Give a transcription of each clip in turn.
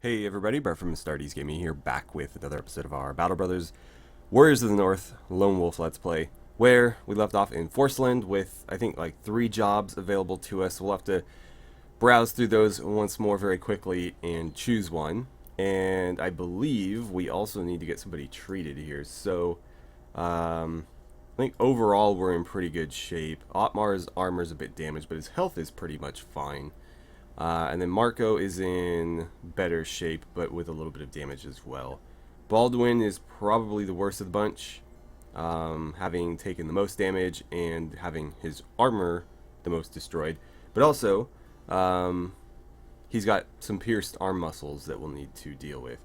Hey everybody, Brett from AstartesGaming here, back with another episode of our Battle Brothers Warriors of the North Lone Wolf Let's Play, where we left off in Forceland with, I think, like 3 jobs available to us. We'll have to browse through those once more very quickly and choose one. And I believe we also need to get somebody treated here, so I think overall we're in pretty good shape. Otmar's armor is a bit damaged, but his health is pretty much fine. And then Marco is in better shape, but with a little bit of damage as well. Baldwin is probably the worst of the bunch, having taken the most damage and having his armor the most destroyed. But also, he's got some pierced arm muscles that we'll need to deal with.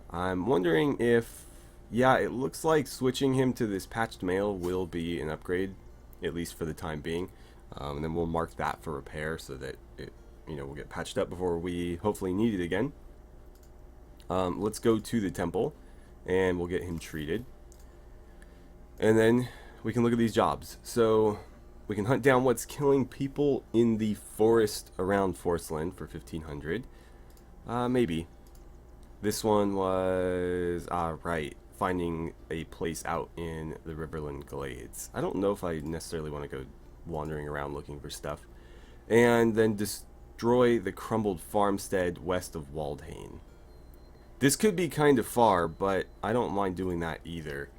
I'm wondering if, yeah, it looks like switching him to this patched mail will be an upgrade, at least for the time being. And then we'll mark that for repair so that it, we'll get patched up before we hopefully need it again. Let's go to the temple and we'll get him treated. And then we can look at these jobs. So we can hunt down what's killing people in the forest around Forceland for 1500. Maybe. This one was, right, finding a place out in the Riverland Glades. I don't know if I necessarily want to go wandering around looking for stuff. And then destroy the crumbled farmstead west of Waldhain. This could be kind of far, but I don't mind doing that either.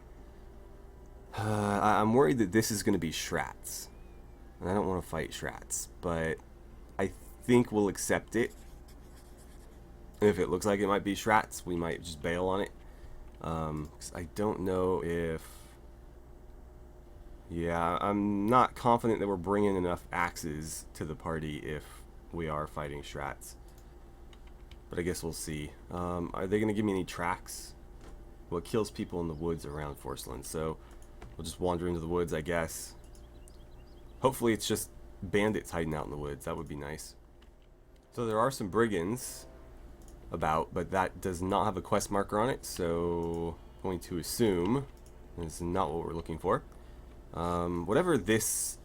I'm worried that this is going to be Shrats. And I don't want to fight Shrats, but I think we'll accept it. If it looks like it might be Shrats, we might just bail on it. 'Cause I don't know if... Yeah, I'm not confident that we're bringing enough axes to the party if we are fighting Shrats. But I guess we'll see. Are they going to give me any tracks? Well, it kills people in the woods around Forceland, so we'll just wander into the woods, I guess. Hopefully it's just bandits hiding out in the woods. That would be nice. So there are some brigands about, but that does not have a quest marker on it, so I'm going to assume this is not what we're looking for. Whatever this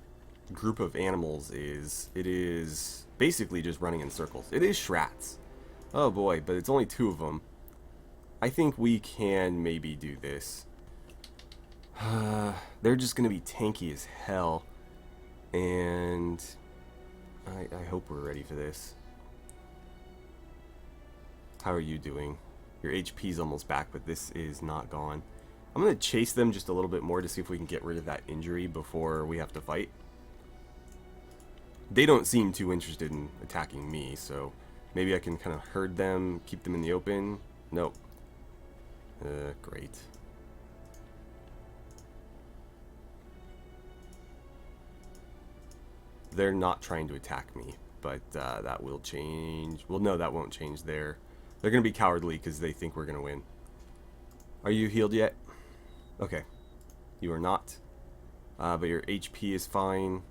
group of animals is, it is basically just running in circles. It is Shrats. Oh boy, but it's only 2 of them. I think we can maybe do this. They're just going to be tanky as hell. And I hope we're ready for this. How are you doing? Your HP's almost back, but this is not gone. I'm going to chase them just a little bit more to see if we can get rid of that injury before we have to fight. They don't seem too interested in attacking me, so maybe I can kind of herd them, keep them in the open. Nope. Great. They're not trying to attack me, but that will change. Well, no, that won't change. They're going to be cowardly because they think we're going to win. Are you healed yet? Okay. You are not. But your HP is fine.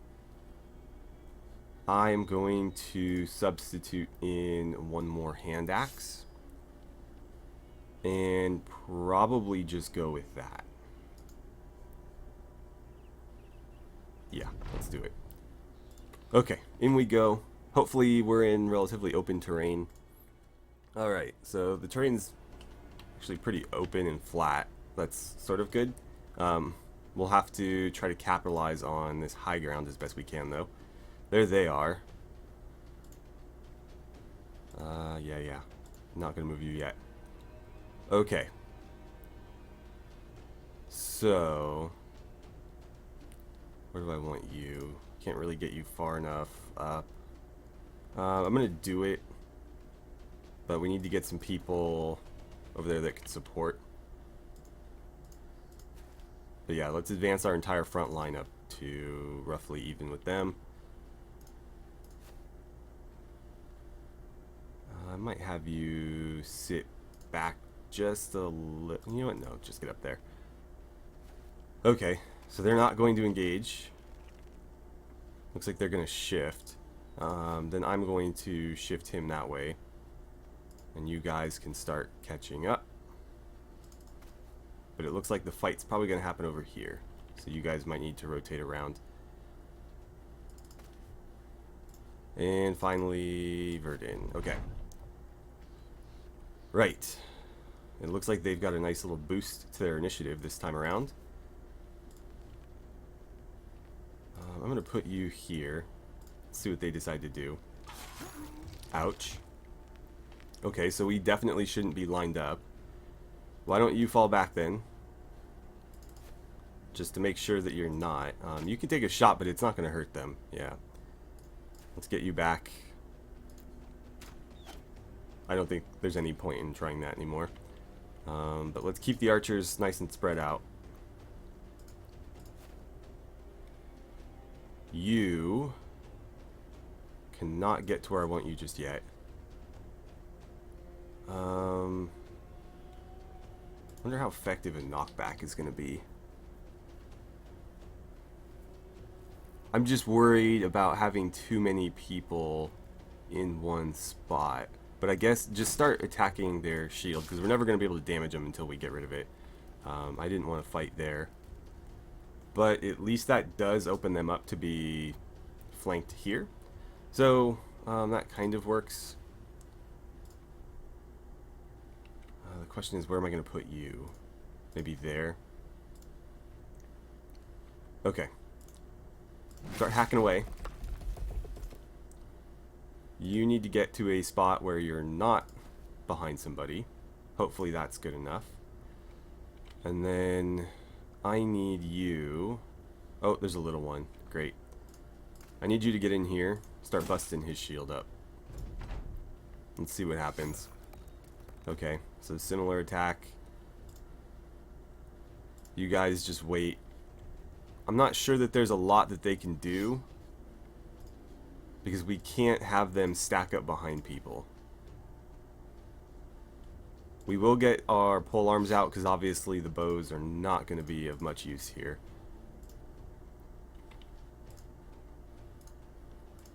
I am going to substitute in one more hand axe. And probably just go with that. Yeah, let's do it. Okay, in we go. Hopefully we're in relatively open terrain. Alright, so the terrain's actually pretty open and flat. That's sort of good. We'll have to try to capitalize on this high ground as best we can, though. There they are. Yeah. Not gonna move you yet. Okay. So... where do I want you? Can't really get you far enough up. I'm gonna do it. But we need to get some people over there that can support. But yeah, let's advance our entire front line up to roughly even with them. I might have you sit back just a little. You know what? No, just get up there. Okay, so they're not going to engage. Looks like they're going to shift. Then I'm going to shift him that way. And you guys can start catching up. But it looks like the fight's probably going to happen over here. So you guys might need to rotate around. And finally, Verdun. Okay. Right. It looks like they've got a nice little boost to their initiative this time around. I'm going to put you here. See what they decide to do. Ouch. Okay, so we definitely shouldn't be lined up. Why don't you fall back then? Just to make sure that you're not. You can take a shot, but it's not going to hurt them. Yeah. Let's get you back. I don't think there's any point in trying that anymore. But let's keep the archers nice and spread out. You cannot get to where I want you just yet. Wonder how effective a knockback is going to be. I'm just worried about having too many people in one spot. But I guess just start attacking their shield, because we're never going to be able to damage them until we get rid of it. I didn't want to fight there. But at least that does open them up to be flanked here. So that kind of works. The question is, where am I going to put you? Maybe there? Okay. Start hacking away. You need to get to a spot where you're not behind somebody. Hopefully that's good enough. And then I need you... Oh, there's a little one. Great. I need you to get in here. Start busting his shield up. Let's see what happens. Okay, so similar attack. You guys just wait. I'm not sure that there's a lot that they can do, because we can't have them stack up behind people. We will get our pole arms out, because obviously the bows are not going to be of much use here.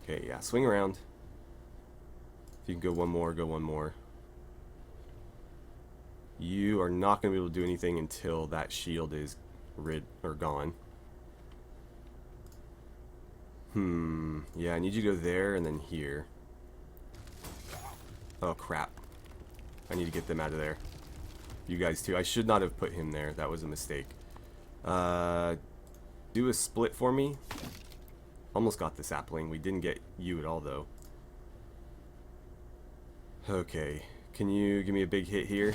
Okay, yeah, swing around. If you can go one more, go one more. You are not going to be able to do anything until that shield is gone. Yeah, I need you to go there and then here. Oh, crap. I need to get them out of there. You guys too. I should not have put him there. That was a mistake. Do a split for me. Almost got the sapling. We didn't get you at all, though. Okay. Can you give me a big hit here?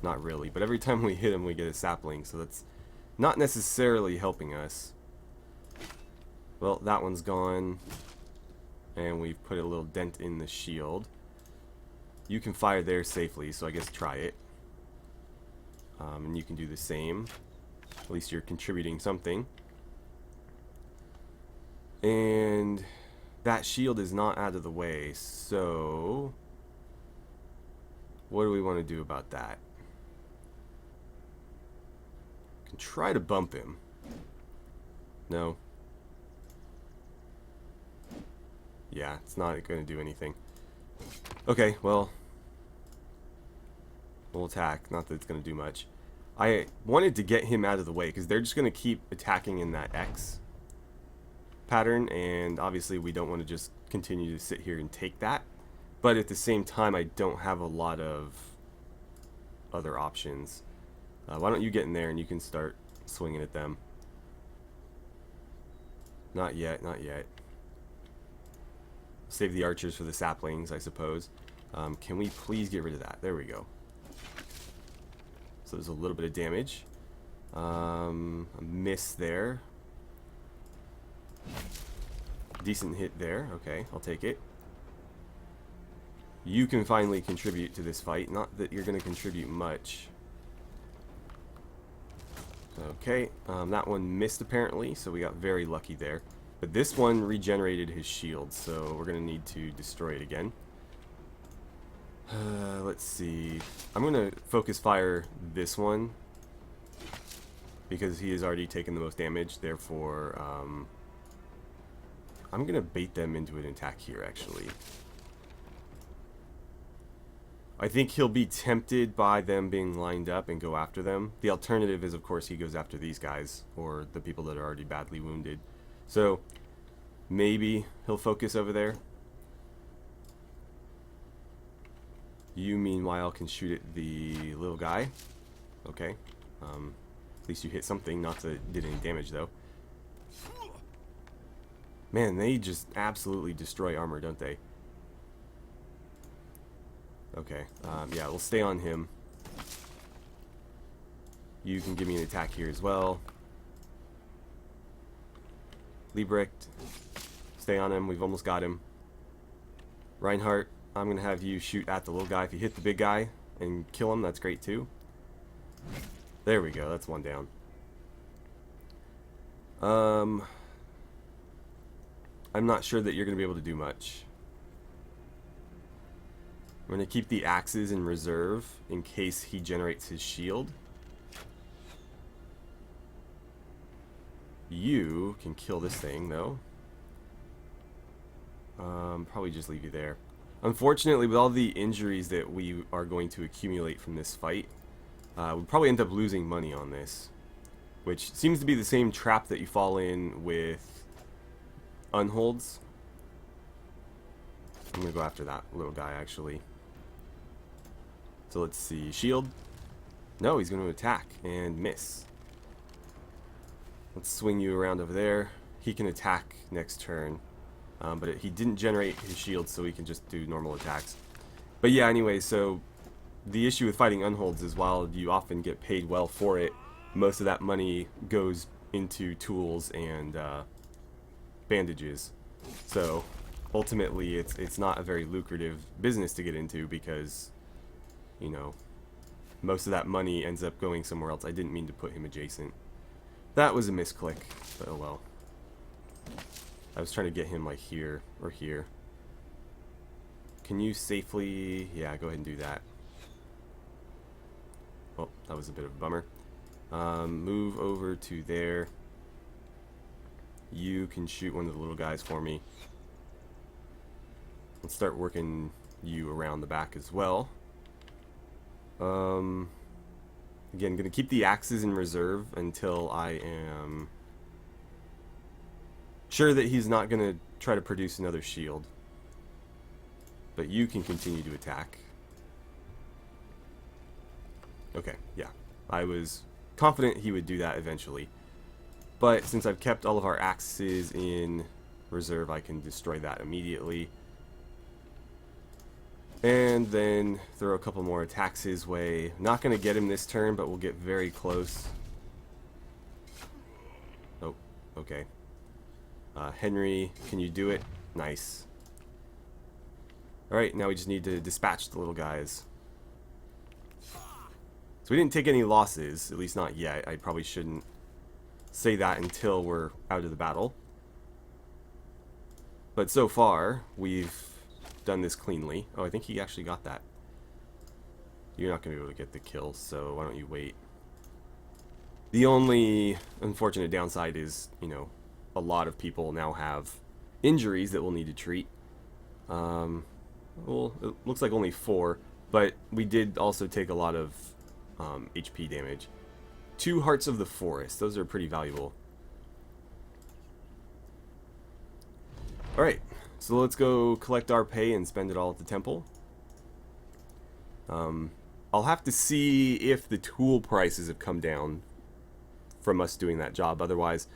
Not really, but every time we hit him, we get a sapling, so that's not necessarily helping us. Well, that one's gone, and we've put a little dent in the shield. You can fire there safely, so I guess try it. And you can do the same. At least you're contributing something. And that shield is not out of the way, so what do we want to do about that? Can try to bump him. No. Yeah, it's not going to do anything. Okay, well, we'll attack. Not that it's going to do much. I wanted to get him out of the way, because they're just going to keep attacking in that X pattern, and obviously we don't want to just continue to sit here and take that. But at the same time, I don't have a lot of other options. Why don't you get in there and you can start swinging at them? Not yet, not yet. Save the archers for the saplings, I suppose. Can we please get rid of that? There we go. So there's a little bit of damage. A miss there. Decent hit there. Okay, I'll take it. You can finally contribute to this fight. Not that you're going to contribute much. Okay, that one missed apparently, so we got very lucky there. But this one regenerated his shield, so we're going to need to destroy it again. Let's see. I'm going to focus fire this one, because he has already taken the most damage. Therefore, I'm going to bait them into an attack here, actually. I think he'll be tempted by them being lined up and go after them. The alternative is, of course, he goes after these guys, or the people that are already badly wounded. So, maybe he'll focus over there. You, meanwhile, can shoot at the little guy. Okay. At least you hit something, not that it did any damage, though. Man, they just absolutely destroy armor, don't they? Okay. Yeah, we'll stay on him. You can give me an attack here as well. Liebrecht, stay on him. We've almost got him. Reinhardt, I'm going to have you shoot at the little guy. If you hit the big guy and kill him, that's great too. There we go. That's one down. I'm not sure that you're going to be able to do much. I'm going to keep the axes in reserve in case he generates his shield. You can kill this thing, though. Probably just leave you there. Unfortunately, with all the injuries that we are going to accumulate from this fight, we'll probably end up losing money on this. Which seems to be the same trap that you fall in with unholds. I'm going to go after that little guy, actually. So let's see. Shield. No, he's going to attack and miss. Let's swing you around over there. He can attack next turn. But he didn't generate his shield, so he can just do normal attacks. But yeah, anyway, so the issue with fighting unholds is while you often get paid well for it, most of that money goes into tools and bandages. So ultimately, it's not a very lucrative business to get into because, you know, most of that money ends up going somewhere else. I didn't mean to put him adjacent. That was a misclick, but oh well. I was trying to get him like here or here. Can you safely... Yeah, go ahead and do that. Oh, that was a bit of a bummer. Move over to there. You can shoot one of the little guys for me. Let's start working you around the back as well. Again, going to keep the axes in reserve until I am sure that he's not going to try to produce another shield. But you can continue to attack. Okay, yeah. I was confident he would do that eventually. But since I've kept all of our axes in reserve, I can destroy that immediately. And then throw a couple more attacks his way. Not going to get him this turn, but we'll get very close. Oh, okay. Henry, can you do it? Nice. Alright, now we just need to dispatch the little guys. So we didn't take any losses, at least not yet. I probably shouldn't say that until we're out of the battle. But so far, we've done this cleanly. Oh, I think he actually got that. You're not going to be able to get the kill, so why don't you wait? The only unfortunate downside is, you know, a lot of people now have injuries that we'll need to treat. Well, it looks like only 4, but we did also take a lot of HP damage. 2 Hearts of the Forest. Those are pretty valuable. Alright, so let's go collect our pay and spend it all at the temple. I'll have to see if the tool prices have come down from us doing that job. Otherwise,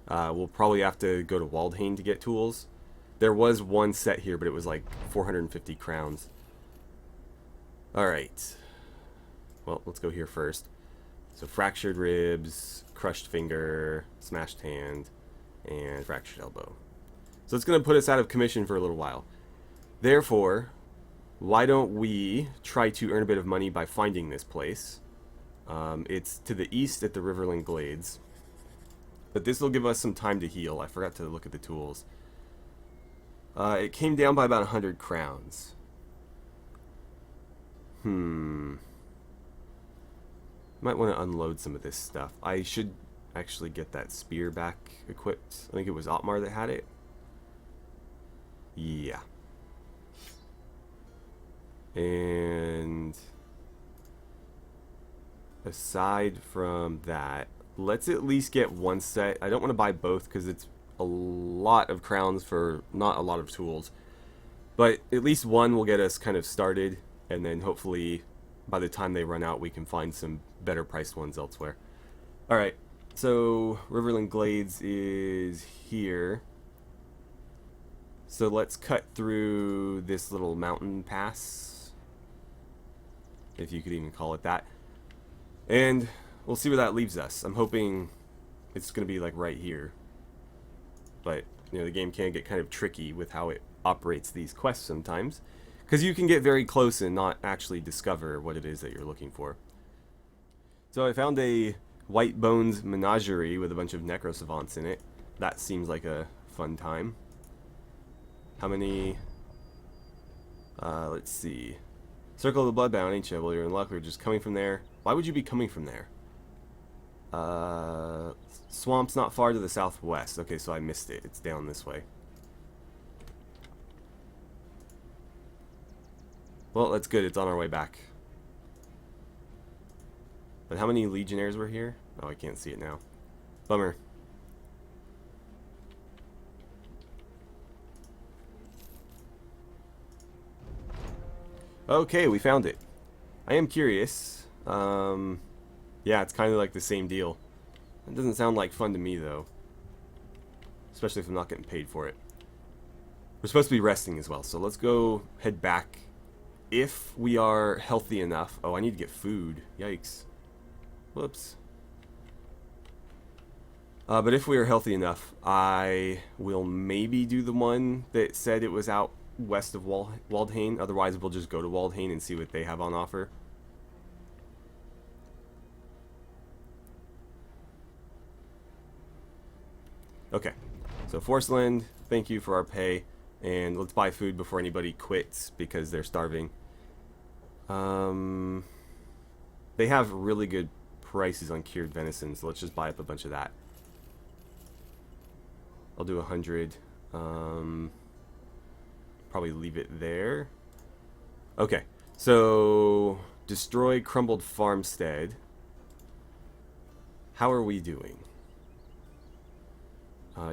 we'll probably have to go to Waldhain to get tools. There was one set here, but it was like 450 crowns. Alright. Well, let's go here first. So fractured ribs, crushed finger, smashed hand, and fractured elbow. So it's going to put us out of commission for a little while. Therefore, why don't we try to earn a bit of money by finding this place? It's to the east at the Riverland Glades. But this will give us some time to heal. I forgot to look at the tools. It came down by about 100 crowns. Might want to unload some of this stuff. I should actually get that spear back equipped. I think it was Otmar that had it. Yeah. And aside from that, let's at least get one set. I don't want to buy both because it's a lot of crowns for not a lot of tools. But at least one will get us kind of started. and then hopefully by the time they run out we can find some better priced ones elsewhere. Alright, so Riverland Glades is here. So let's cut through this little mountain pass, if you could even call it that, and we'll see where that leaves us. I'm hoping it's going to be like right here, but you know, the game can get kind of tricky with how it operates these quests sometimes, because you can get very close and not actually discover what it is that you're looking for. So I found a White Bones menagerie with a bunch of necro savants in it. That seems like a fun time. How many? Let's see. Circle of the Bloodbound, ain't you? Well, you're in luck. We're just coming from there. Why would you be coming from there? Swamp's not far to the southwest. Okay, so I missed it. It's down this way. Well, that's good. It's on our way back. But how many legionnaires were here? Oh, I can't see it now. Bummer. Okay, we found it. I am curious. Yeah, it's kind of like the same deal. It doesn't sound like fun to me, though. Especially if I'm not getting paid for it. We're supposed to be resting as well, so let's go head back. If we are healthy enough... Oh, I need to get food. Yikes. Whoops. But if we are healthy enough, I will maybe do the one that said it was out west of Waldhain. Otherwise, we'll just go to Waldhain and see what they have on offer. Okay, so Forceland, thank you for our pay, and let's buy food before anybody quits because they're starving. They have really good prices on cured venison, so let's just buy up a bunch of that. I'll do 100. Probably leave it there. Okay, so destroy crumbled farmstead. How are we doing?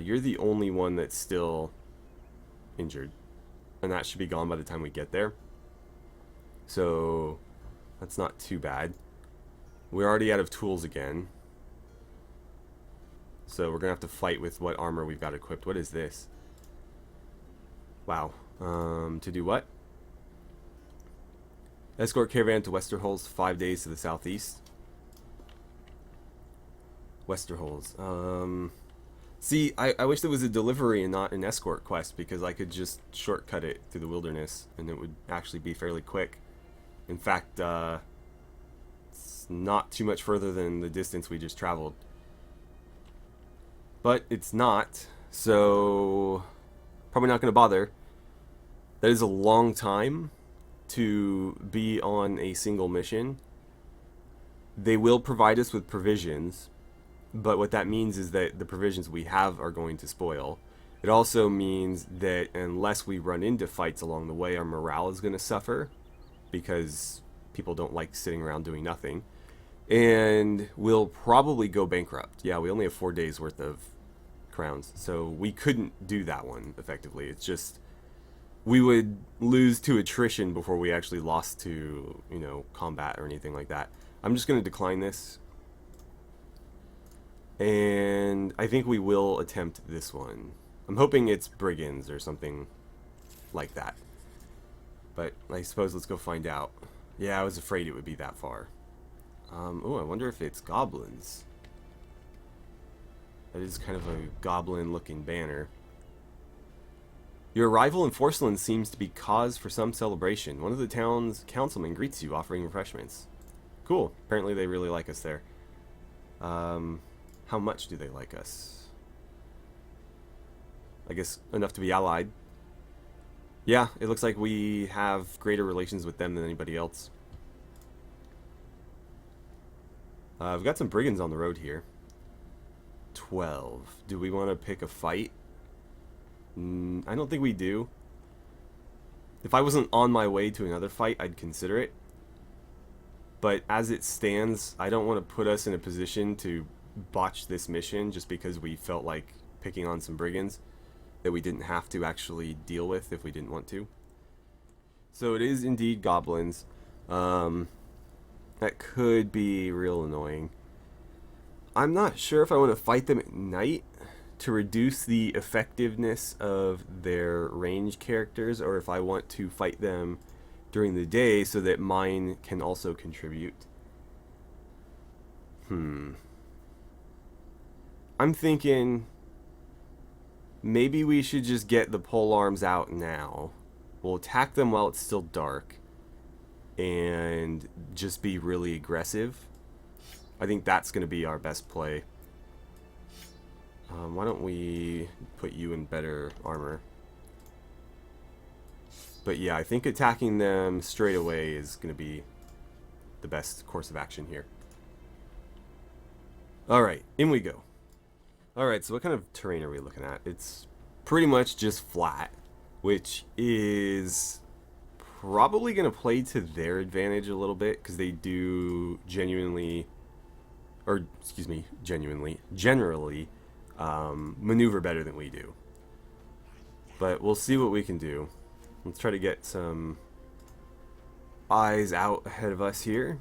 You're the only one that's still injured, and that should be gone by the time we get there. So that's not too bad. We're already out of tools again, so we're gonna have to fight with what armor we've got equipped. What is this? Wow. To do what? Escort caravan to Westerholz, 5 days to the southeast. Westerholz. See, I wish there was a delivery and not an escort quest, because I could just shortcut it through the wilderness and it would actually be fairly quick. In fact, it's not too much further than the distance we just traveled. But it's not, so probably not going to bother. That is a long time to be on a single mission. They will provide us with provisions, but what that means is that the provisions we have are going to spoil. It also means that unless we run into fights along the way, our morale is going to suffer, because people don't like sitting around doing nothing. And we'll probably go bankrupt. Yeah, we only have 4 days worth of crowns, so we couldn't do that one effectively. It's just, we would lose to attrition before we actually lost to, you know, combat or anything like that. I'm just going to decline this. And I think we will attempt this one. I'm hoping it's brigands or something like that. But I suppose let's go find out. Yeah, I was afraid it would be that far. Oh, I wonder if it's goblins. That is kind of a goblin-looking banner. Your arrival in Forceland seems to be cause for some celebration. One of the town's councilmen greets you, offering refreshments. Cool. Apparently they really like us there. How much do they like us? I guess enough to be allied. Yeah, it looks like we have greater relations with them than anybody else. We've got some brigands on the road here. 12. Do we want to pick a fight? I don't think we do. If I wasn't on my way to another fight, I'd consider it. But as it stands, I don't want to put us in a position to botch this mission just because we felt like picking on some brigands that we didn't have to actually deal with if we didn't want to. So it is indeed goblins. That could be real annoying. I'm not sure if I want to fight them at night to reduce the effectiveness of their range characters, or if I want to fight them during the day so that mine can also contribute. I'm thinking maybe we should just get the pole arms out now. We'll attack them while it's still dark and just be really aggressive. I think that's going to be our best play. Why don't we put you in better armor? But yeah, I think attacking them straight away is going to be the best course of action here. Alright, in we go. Alright, so what kind of terrain are we looking at? It's pretty much just flat, which is probably going to play to their advantage a little bit, because they do generally maneuver better than we do. But we'll see what we can do. Let's try to get some eyes out ahead of us here.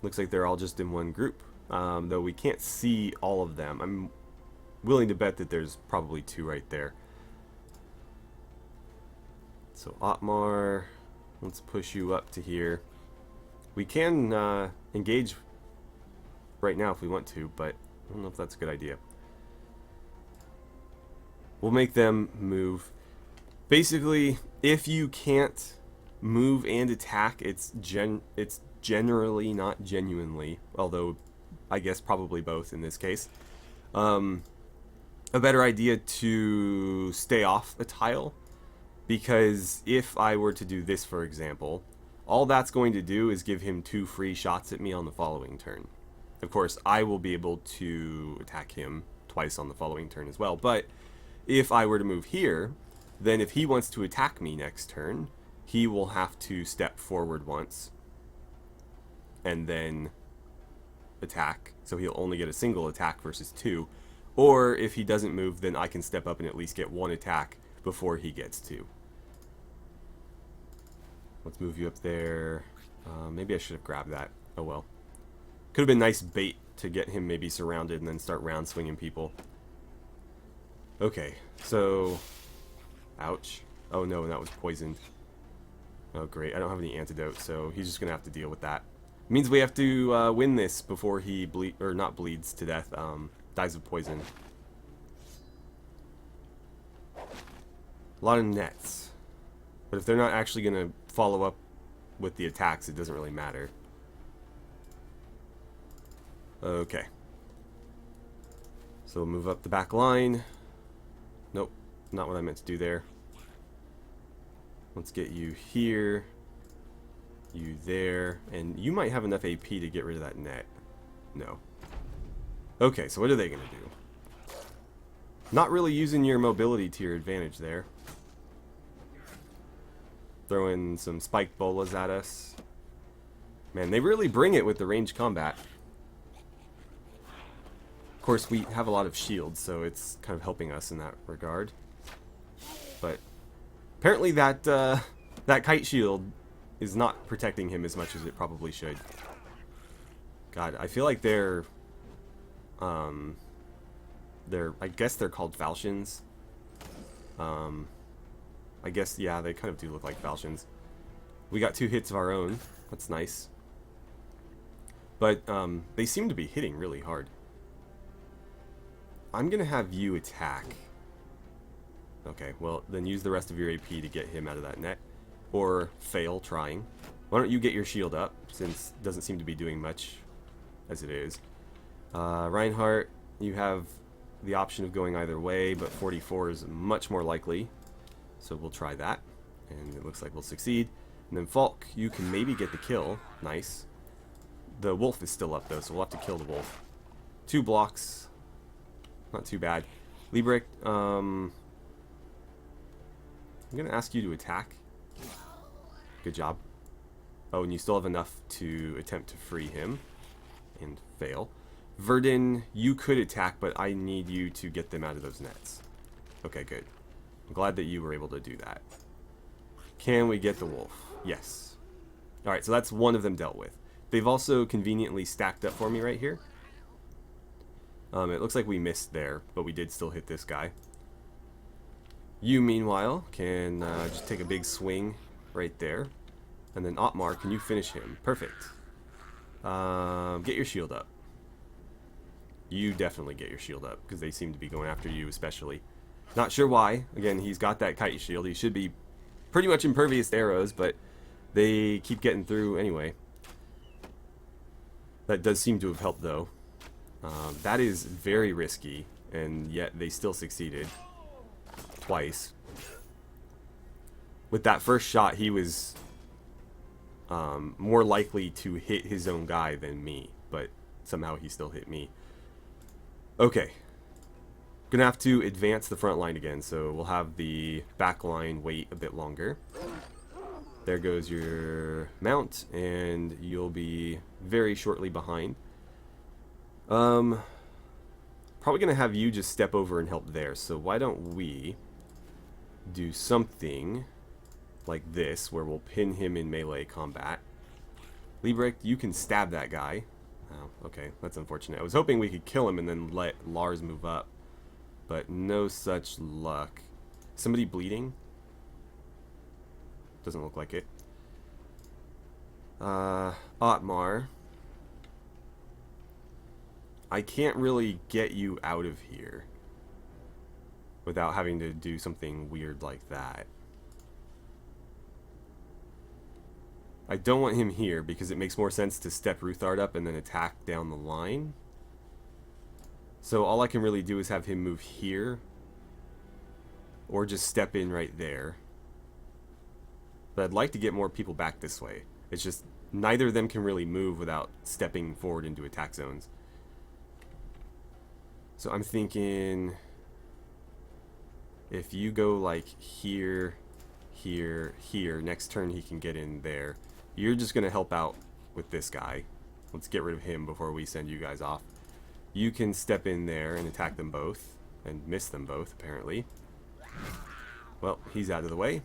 Looks like they're all just in one group, though we can't see all of them. I'm willing to bet that there's probably two right there. So Otmar, let's push you up to here. We can engage right now if we want to, but I don't know if that's a good idea. We'll make them move. Basically, if you can't move and attack, it's generally not genuinely, although I guess probably both in this case, a better idea to stay off a tile, because if I were to do this, for example, all that's going to do is give him 2 free shots at me on the following turn. Of course, I will be able to attack him twice on the following turn as well, but if I were to move here, then if he wants to attack me next turn, he will have to step forward once and then attack, so he'll only get a single attack versus 2. Or if he doesn't move, then I can step up and at least get 1 attack before he gets 2. Let's move you up there. Maybe I should have grabbed that. Oh well. Could have been nice bait to get him maybe surrounded and then start round swinging people. Okay, so... Ouch. Oh no, and that was poisoned. Oh great, I don't have any antidote, so he's just going to have to deal with that. It means we have to win this before he not bleeds to death, dies of poison. A lot of nets. But if they're not actually going to follow up with the attacks, it doesn't really matter. Okay. So we'll move up the back line. Nope, not what I meant to do there. Let's get you here, you there, and you might have enough AP to get rid of that net. No. Okay, so what are they going to do? Not really using your mobility to your advantage there. Throwing some spiked bolas at us. Man, they really bring it with the ranged combat. Of course, we have a lot of shields, so it's kind of helping us in that regard. But apparently that that kite shield is not protecting him as much as it probably should. God, I feel like they're I guess they're called falchions. I guess, yeah, they kind of do look like falchions. We got 2 hits of our own. That's nice. But they seem to be hitting really hard. I'm going to have you attack. Okay, well, then use the rest of your AP to get him out of that net. Or fail trying. Why don't you get your shield up, since it doesn't seem to be doing much as it is. Reinhardt, you have the option of going either way, but 44 is much more likely. So we'll try that. And it looks like we'll succeed. And then Falk, you can maybe get the kill. Nice. The wolf is still up, though, so we'll have to kill the wolf. 2 blocks. Not too bad. Liebrecht, I'm going to ask you to attack. Good job. Oh, and you still have enough to attempt to free him. And fail. Verdun, you could attack, but I need you to get them out of those nets. Okay, good. I'm glad that you were able to do that. Can we get the wolf? Yes. Alright, so that's one of them dealt with. They've also conveniently stacked up for me right here. It looks like we missed there, but we did still hit this guy. You, meanwhile, can just take a big swing right there. And then Otmar, can you finish him? Perfect. Get your shield up. You definitely get your shield up, because they seem to be going after you especially. Not sure why. Again, he's got that kite shield. He should be pretty much impervious to arrows, but they keep getting through anyway. That does seem to have helped, though. That is very risky, and yet they still succeeded. Twice. With that first shot, he was more likely to hit his own guy than me, but somehow he still hit me. Okay. Gonna have to advance the front line again, so we'll have the back line wait a bit longer. There goes your mount, and you'll be very shortly behind. Probably gonna have you just step over and help there, so why don't we do something like this, where we'll pin him in melee combat. Liebrecht, you can stab that guy. Oh, okay, that's unfortunate. I was hoping we could kill him and then let Lars move up, but no such luck. Somebody bleeding? Doesn't look like it. Otmar. I can't really get you out of here without having to do something weird like that. I don't want him here because it makes more sense to step Ruthard up and then attack down the line. So all I can really do is have him move here or just step in right there. But I'd like to get more people back this way. It's just neither of them can really move without stepping forward into attack zones. So I'm thinking if you go like here, here, here, next turn he can get in there. You're just going to help out with this guy. Let's get rid of him before we send you guys off. You can step in there and attack them both. And miss them both, apparently. Well, he's out of the way.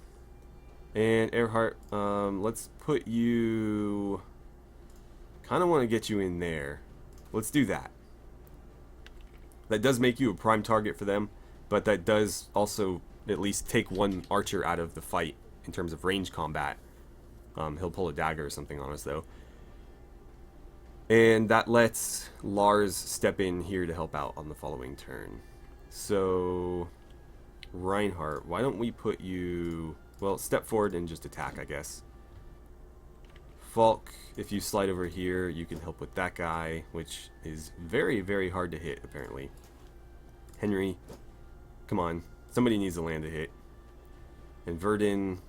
And Earhart, let's put you... kind of want to get you in there. Let's do that. That does make you a prime target for them, but that does also at least take one archer out of the fight in terms of range combat. He'll pull a dagger or something on us, though. And that lets Lars step in here to help out on the following turn. So, Reinhardt, why don't we put you... well, step forward and just attack, I guess. Falk, if you slide over here, you can help with that guy, which is very, very hard to hit, apparently. Henry, come on. Somebody needs to land a hit. And Verdun,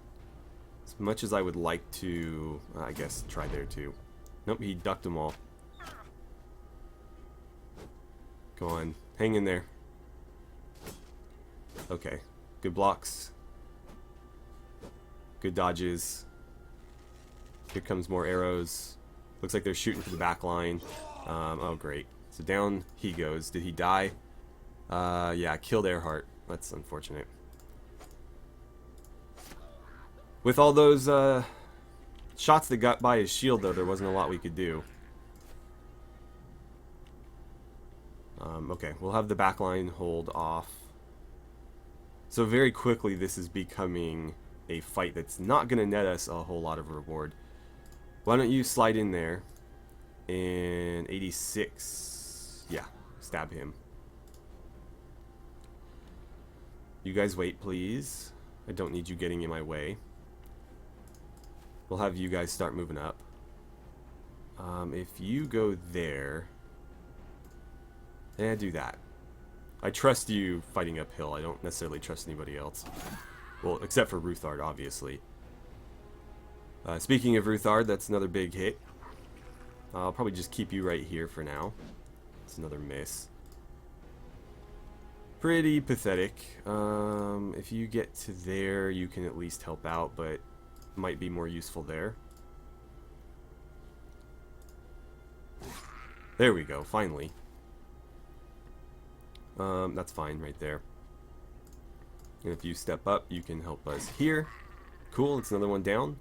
as much as I would like to, I guess, try there too. Nope, he ducked them all. Go on, hang in there. Okay, good blocks. Good dodges. Here comes more arrows. Looks like they're shooting for the back line. Oh, great. So down he goes. Did he die? Yeah, killed Earhart. That's unfortunate. With all those shots that got by his shield, though, there wasn't a lot we could do. Okay, we'll have the backline hold off. So very quickly, this is becoming a fight that's not going to net us a whole lot of reward. Why don't you slide in there, and 86, yeah, stab him. You guys wait, please. I don't need you getting in my way. We'll have you guys start moving up. If you go there, do that. I trust you fighting uphill. I don't necessarily trust anybody else. Well, except for Ruthard, obviously. Speaking of Ruthard, that's another big hit. I'll probably just keep you right here for now. It's another miss. Pretty pathetic. If you get to there, you can at least help out, but might be more useful there. There we go, finally. That's fine right there. And if you step up, you can help us here. Cool, it's another one down.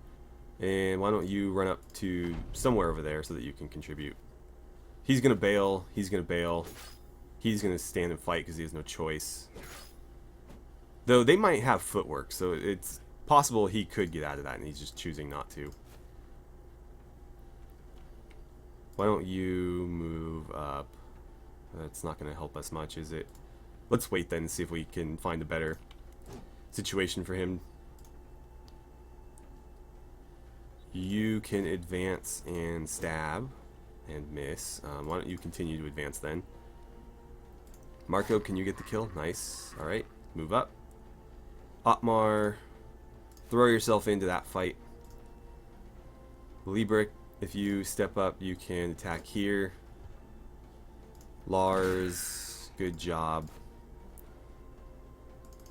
And why don't you run up to somewhere over there so that you can contribute. He's going to bail. He's going to bail. He's going to stand and fight because he has no choice. Though they might have footwork, so it's possible he could get out of that, and he's just choosing not to. Why don't you move up? That's not going to help us much, is it? Let's wait then and see if we can find a better situation for him. You can advance and stab and miss. Why don't you continue to advance then? Marco, can you get the kill? Nice. Alright, move up. Otmar, throw yourself into that fight. Liebrecht, if you step up, you can attack here. Lars, good job.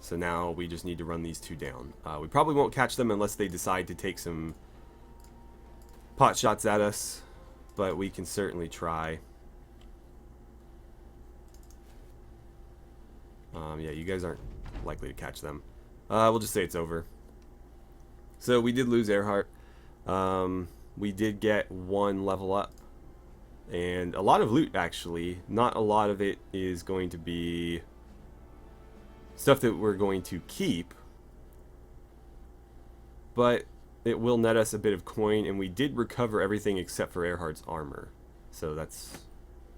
So now we just need to run these two down. We probably won't catch them unless they decide to take some pot shots at us, but we can certainly try. Yeah, you guys aren't likely to catch them. We'll just say it's over. So we did lose Earhart. We did get 1 level up. And a lot of loot, actually. Not a lot of it is going to be stuff that we're going to keep. But it will net us a bit of coin, and we did recover everything except for Earhart's armor. So that's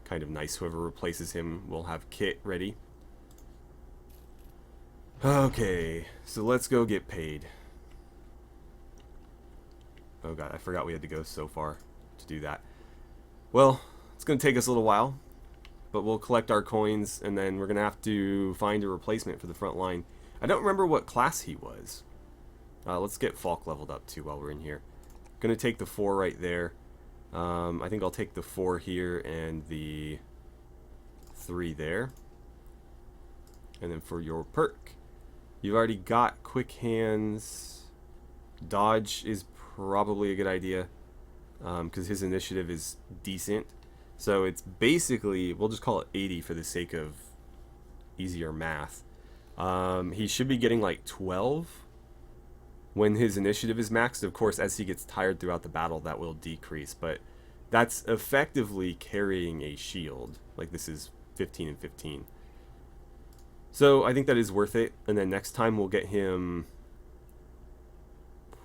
kind of nice. Whoever replaces him will have kit ready. Okay, so let's go get paid. Oh god, I forgot we had to go so far to do that. Well, it's going to take us a little while, but we'll collect our coins, and then we're going to have to find a replacement for the front line. I don't remember what class he was. Let's get Falk leveled up too while we're in here. Going to take the 4 right there. I think I'll take the 4 here and the 3 there. And then for your perk, you've already got quick hands. Dodge is probably a good idea because his initiative is decent. So it's basically, we'll just call it 80 for the sake of easier math. He should be getting like 12 when his initiative is maxed. Of course, as he gets tired throughout the battle, that will decrease, but that's effectively carrying a shield. Like, this is 15 and 15. So I think that is worth it, and then next time we'll get him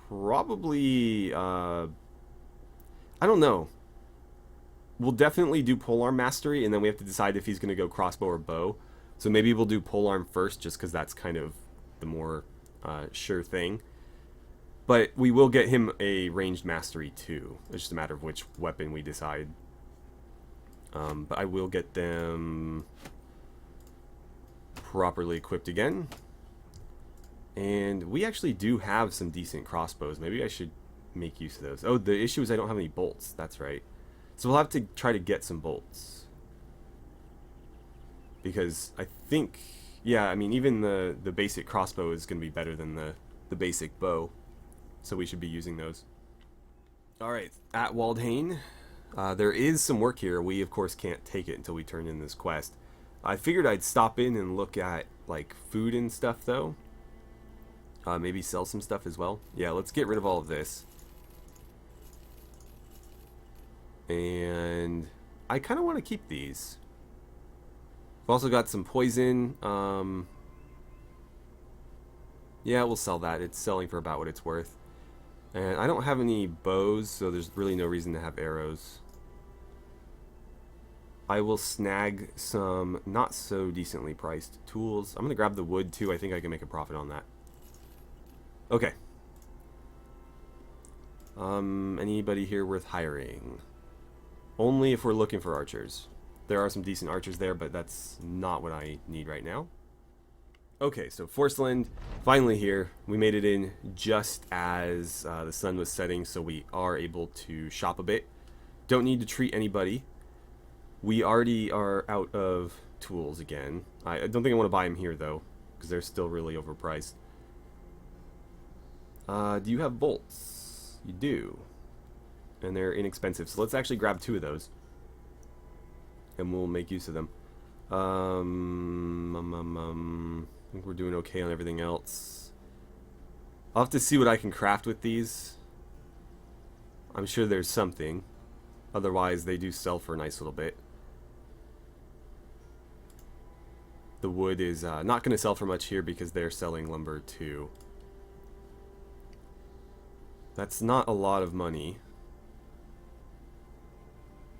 probably, I don't know. We'll definitely do polearm mastery, and then we have to decide if he's going to go crossbow or bow. So maybe we'll do polearm first, just because that's kind of the more sure thing. But we will get him a ranged mastery too. It's just a matter of which weapon we decide. But I will get them properly equipped again. And we actually do have some decent crossbows. Maybe I should make use of those. Oh, the issue is I don't have any bolts. That's right. So we'll have to try to get some bolts. Because I think, yeah, I mean, even the basic crossbow is going to be better than the basic bow. So we should be using those. Alright, at Waldhain, there is some work here. We, of course, can't take it until we turn in this quest. I figured I'd stop in and look at, like, food and stuff, though. Maybe sell some stuff as well. Yeah, let's get rid of all of this. And I kind of want to keep these. We've also got some poison. Yeah, we'll sell that. It's selling for about what it's worth. And I don't have any bows, so there's really no reason to have arrows. I will snag some not so decently priced tools. I'm going to grab the wood too. I think I can make a profit on that. Okay. Anybody here worth hiring? Only if we're looking for archers. There are some decent archers there, but that's not what I need right now. Okay, so Forceland, finally here. We made it in just as the sun was setting, so we are able to shop a bit. Don't need to treat anybody. We already are out of tools again. I don't think I want to buy them here, though, because they're still really overpriced. Do you have bolts? You do. And they're inexpensive, so let's actually grab 2 of those. And we'll make use of them. I think we're doing okay on everything else. I'll have to see what I can craft with these. I'm sure there's something. Otherwise, they do sell for a nice little bit. The wood is not going to sell for much here because they're selling lumber too. That's not a lot of money.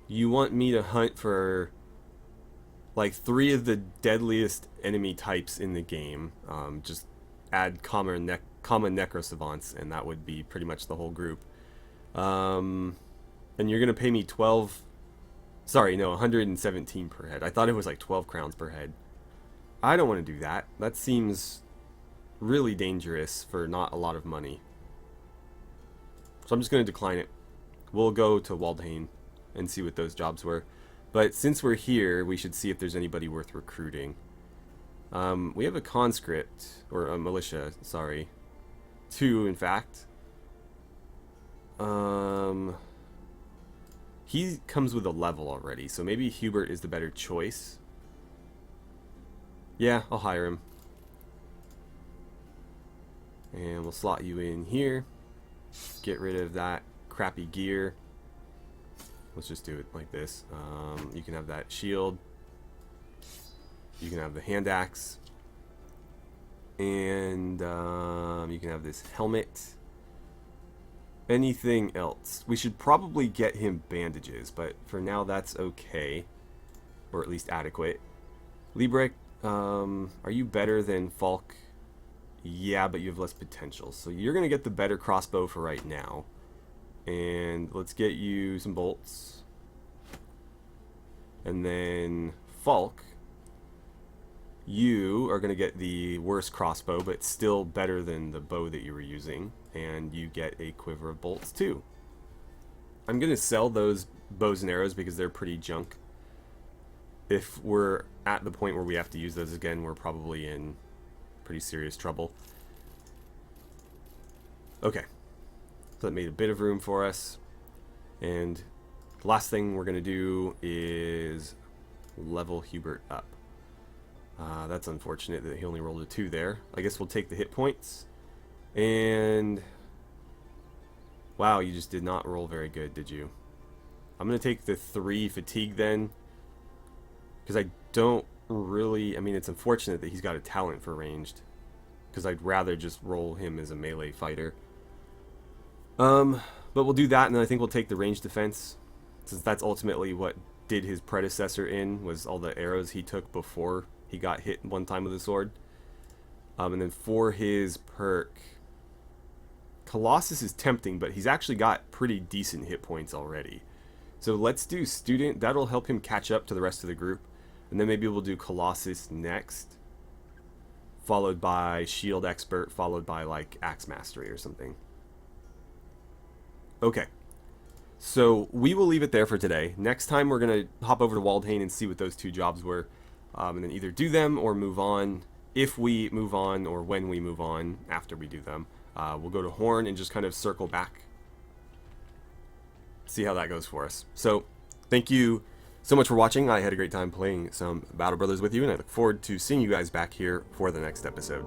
You want me to hunt for like 3 of the deadliest enemy types in the game. Just add common necro savants, and that would be pretty much the whole group. And you're gonna pay me 12. Sorry, no, 117 per head. I thought it was like 12 crowns per head. I don't want to do that. That seems really dangerous for not a lot of money. So I'm just going to decline it. We'll go to Waldhain and see what those jobs were. But since we're here, we should see if there's anybody worth recruiting. We have a conscript, or a militia, sorry. 2, in fact. He comes with a level already, so maybe Hubert is the better choice. Yeah, I'll hire him. And we'll slot you in here. Get rid of that crappy gear. Let's just do it like this. You can have that shield. You can have the hand axe. And you can have this helmet. Anything else? We should probably get him bandages, but for now that's okay. Or at least adequate. Liebrecht, are you better than Falk? Yeah, but you have less potential. So you're going to get the better crossbow for right now. And let's get you some bolts. And then Falk, you are going to get the worst crossbow, but still better than the bow that you were using. And you get a quiver of bolts too. I'm going to sell those bows and arrows because they're pretty junk. If we're at the point where we have to use those again, we're probably in pretty serious trouble. Okay. So that made a bit of room for us. And the last thing we're going to do is level Hubert up. That's unfortunate that he only rolled a 2 there. I guess we'll take the hit points. And wow, you just did not roll very good, did you? I'm going to take the 3 fatigue then. Because I don't really... I mean, it's unfortunate that he's got a talent for ranged. Because I'd rather just roll him as a melee fighter. But we'll do that, and then I think we'll take the ranged defense. Since that's ultimately what did his predecessor in, was all the arrows he took before he got hit one time with a sword. And then for his perk... Colossus is tempting, but he's actually got pretty decent hit points already. So let's do Student. That'll help him catch up to the rest of the group. And then maybe we'll do Colossus next. Followed by Shield Expert, followed by like Axe Mastery or something. Okay. So we will leave it there for today. Next time we're going to hop over to Waldhain and see what those 2 jobs were. And then either do them or move on. If we move on or when we move on after we do them. We'll go to Horn and just kind of circle back. See how that goes for us. So, thank you so much for watching. I had a great time playing some Battle Brothers with you, and I look forward to seeing you guys back here for the next episode.